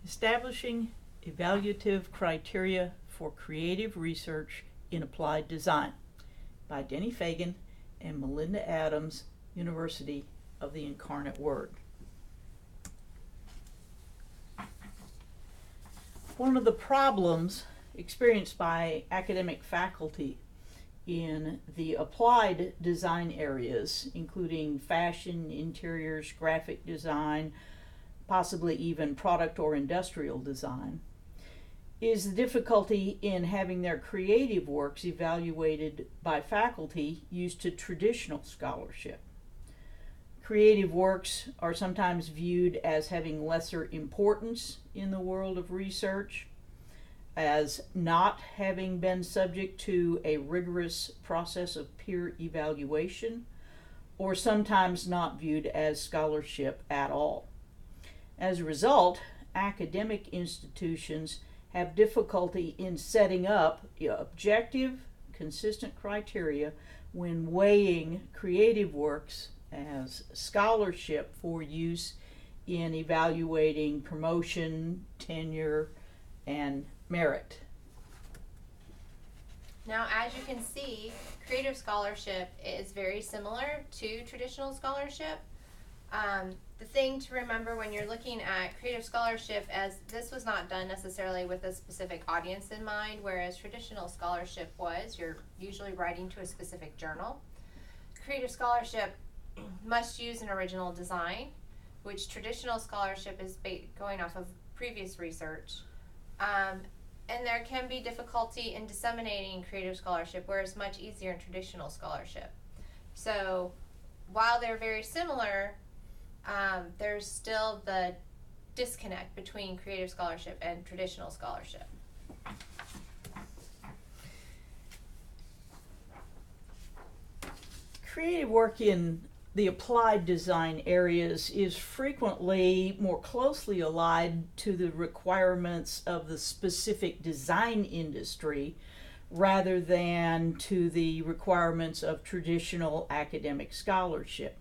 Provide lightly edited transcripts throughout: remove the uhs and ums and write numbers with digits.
Establishing Evaluative Criteria for Creative Research in Applied Design by Denny Fagan and Melinda Adams, University of the Incarnate Word. One of the problems experienced by academic faculty in the applied design areas, including fashion, interiors, graphic design, possibly even product or industrial design, is the difficulty in having their creative works evaluated by faculty used to traditional scholarship. Creative works are sometimes viewed as having lesser importance in the world of research, as not having been subject to a rigorous process of peer evaluation, or sometimes not viewed as scholarship at all. As a result, academic institutions have difficulty in setting up objective, consistent criteria when weighing creative works as scholarship for use in evaluating promotion, tenure, and merit. Now, as you can see, creative scholarship is very similar to traditional scholarship. The thing to remember when you're looking at creative scholarship, as this was not done necessarily with a specific audience in mind, whereas traditional scholarship was, you're usually writing to a specific journal. Creative scholarship must use an original design, which traditional scholarship is going off of previous research. And there can be difficulty in disseminating creative scholarship, where it's much easier in traditional scholarship. So while they're very similar, there's still the disconnect between creative scholarship and traditional scholarship. Creative work in the applied design areas is frequently more closely allied to the requirements of the specific design industry rather than to the requirements of traditional academic scholarship.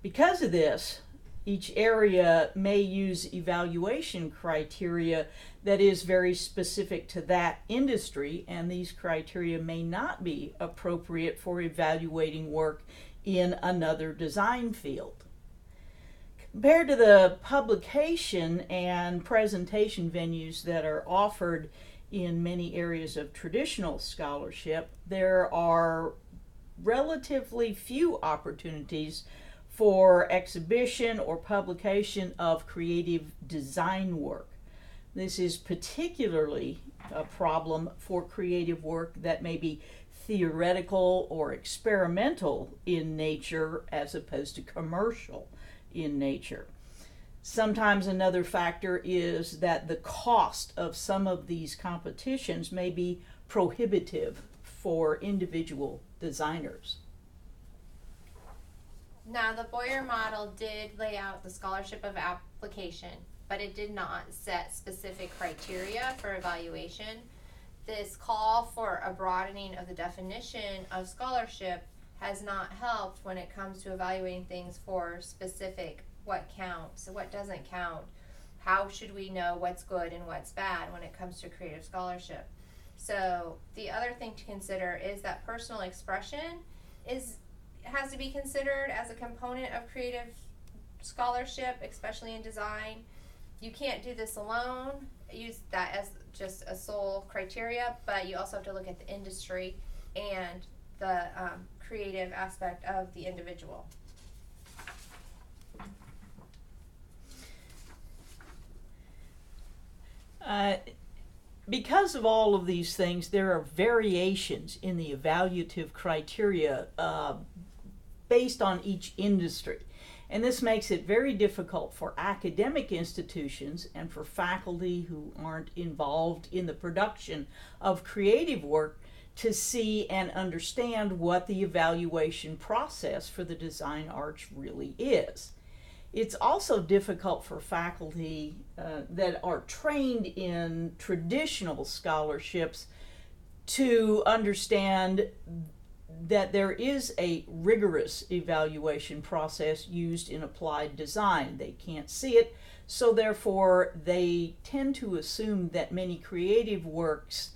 Because of this, each area may use evaluation criteria that is very specific to that industry, and these criteria may not be appropriate for evaluating work in another design field. Compared to the publication and presentation venues that are offered in many areas of traditional scholarship, there are relatively few opportunities for exhibition or publication of creative design work. This is particularly a problem for creative work that may be theoretical or experimental in nature as opposed to commercial in nature. Sometimes another factor is that the cost of some of these competitions may be prohibitive for individual designers. Now, the Boyer model did lay out the scholarship of application, but it did not set specific criteria for evaluation. This call for a broadening of the definition of scholarship has not helped when it comes to evaluating things for specific what counts, what doesn't count, how should we know what's good and what's bad when it comes to creative scholarship. So the other thing to consider is that personal expression has to be considered as a component of creative scholarship, especially in design. You can't do this alone, use that as just a sole criteria, but you also have to look at the industry and the creative aspect of the individual. Because of all of these things, there are variations in the evaluative criteria based on each industry. And this makes it very difficult for academic institutions and for faculty who aren't involved in the production of creative work to see and understand what the evaluation process for the design arts really is. It's also difficult for faculty that are trained in traditional scholarships to understand that there is a rigorous evaluation process used in applied design. They can't see it, so therefore they tend to assume that many creative works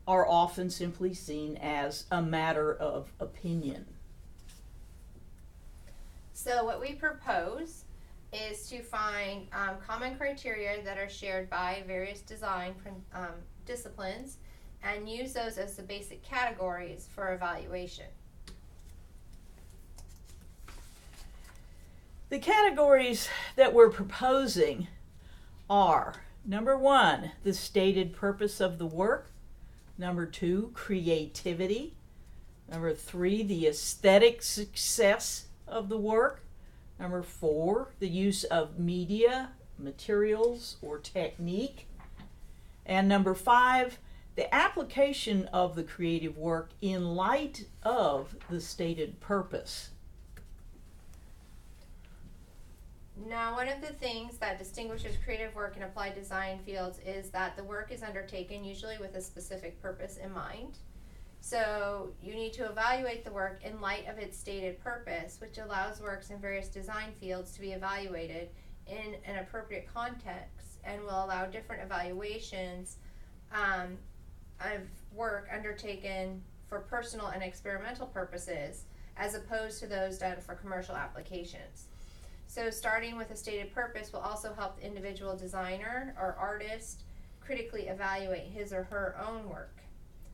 are often simply seen as a matter of opinion. So what we propose is to find common criteria that are shared by various design disciplines and use those as the basic categories for evaluation. The categories that we're proposing are: number 1, the stated purpose of the work; number 2, creativity; number 3, the aesthetic success of the work; number 4, the use of media, materials, or technique; and number 5, the application of the creative work in light of the stated purpose. Now, one of the things that distinguishes creative work in applied design fields is that the work is undertaken usually with a specific purpose in mind. So you need to evaluate the work in light of its stated purpose, which allows works in various design fields to be evaluated in an appropriate context and will allow different evaluations of work undertaken for personal and experimental purposes as opposed to those done for commercial applications. So starting with a stated purpose will also help the individual designer or artist critically evaluate his or her own work.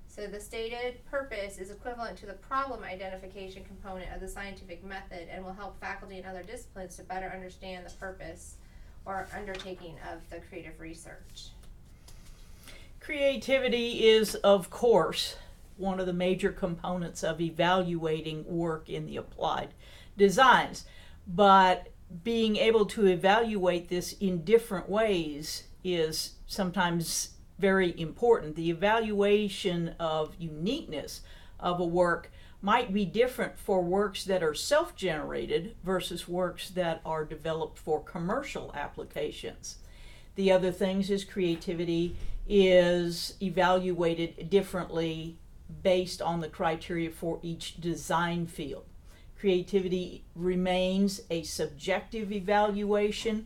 So the stated purpose is equivalent to the problem identification component of the scientific method and will help faculty and other disciplines to better understand the purpose or undertaking of the creative research. Creativity is, of course, one of the major components of evaluating work in the applied designs, but being able to evaluate this in different ways is sometimes very important. The evaluation of uniqueness of a work might be different for works that are self-generated versus works that are developed for commercial applications. The other things is creativity is evaluated differently based on the criteria for each design field. Creativity remains a subjective evaluation,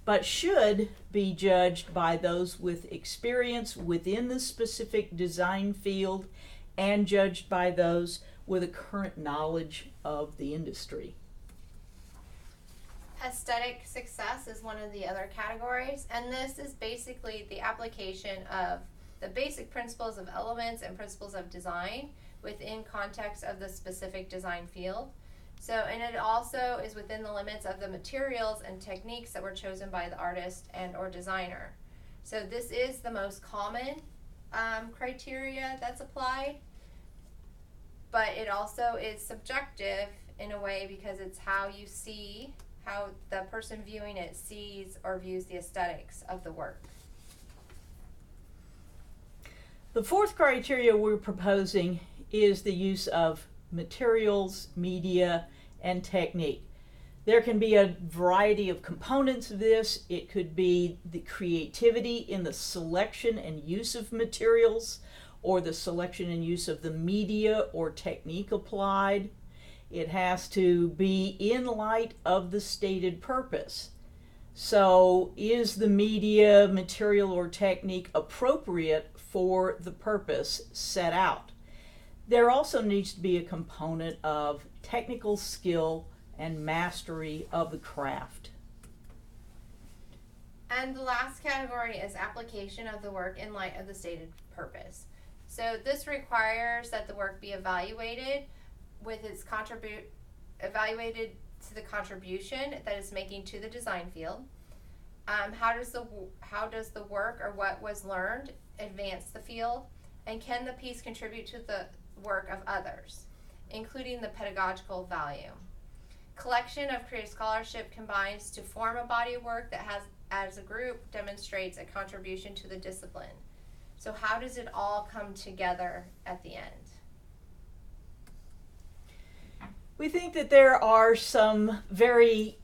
but should be judged by those with experience within the specific design field and judged by those with a current knowledge of the industry. Aesthetic success is one of the other categories, and this is basically the application of the basic principles of elements and principles of design within context of the specific design field. So, and it also is within the limits of the materials and techniques that were chosen by the artist and or designer. So this is the most common criteria that's applied, but it also is subjective in a way because it's how you see, how the person viewing it sees or views the aesthetics of the work. The fourth criteria we're proposing is the use of materials, media, and technique. There can be a variety of components of this. It could be the creativity in the selection and use of materials, or the selection and use of the media or technique applied. It has to be in light of the stated purpose. So, is the media, material, or technique appropriate for the purpose set out? There also needs to be a component of technical skill and mastery of the craft. And the last category is application of the work in light of the stated purpose. So this requires that the work be evaluated with its evaluated to the contribution that it's making to the design field. How does the work or what was learned advance the field? And can the piece contribute to the work of others, including the pedagogical value? Collection of creative scholarship combines to form a body of work that has, as a group, demonstrates a contribution to the discipline. So how does it all come together at the end? We think that there are some very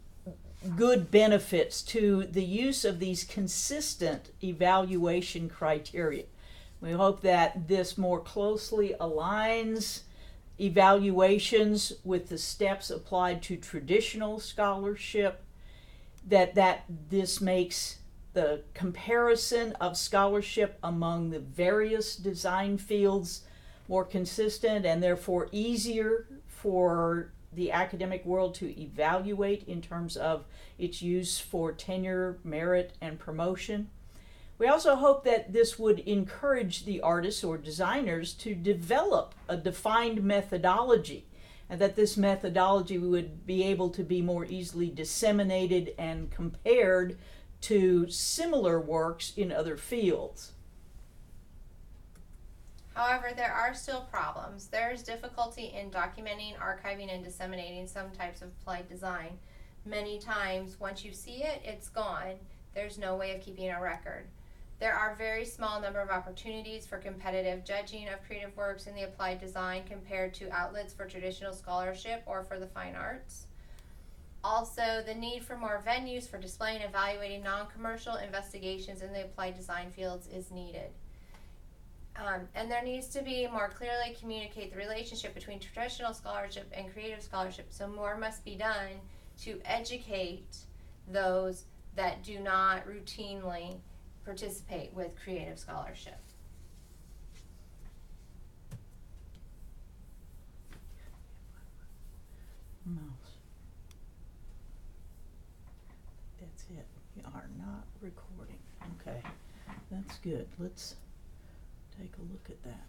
good benefits to the use of these consistent evaluation criteria. We hope that this more closely aligns evaluations with the steps applied to traditional scholarship, that this makes the comparison of scholarship among the various design fields more consistent and therefore easier for the academic world to evaluate in terms of its use for tenure, merit, and promotion. We also hope that this would encourage the artists or designers to develop a defined methodology, and that this methodology would be able to be more easily disseminated and compared to similar works in other fields. However, there are still problems. There is difficulty in documenting, archiving, and disseminating some types of applied design. Many times, once you see it, it's gone. There's no way of keeping a record. There are very small number of opportunities for competitive judging of creative works in the applied design compared to outlets for traditional scholarship or for the fine arts. Also, the need for more venues for displaying and evaluating non-commercial investigations in the applied design fields is needed. And there needs to be more clearly communicate the relationship between traditional scholarship and creative scholarship, so more must be done to educate those that do not routinely participate with creative scholarship. Mouse. That's it. We are not recording. Okay, that's good. Let's take a look at that.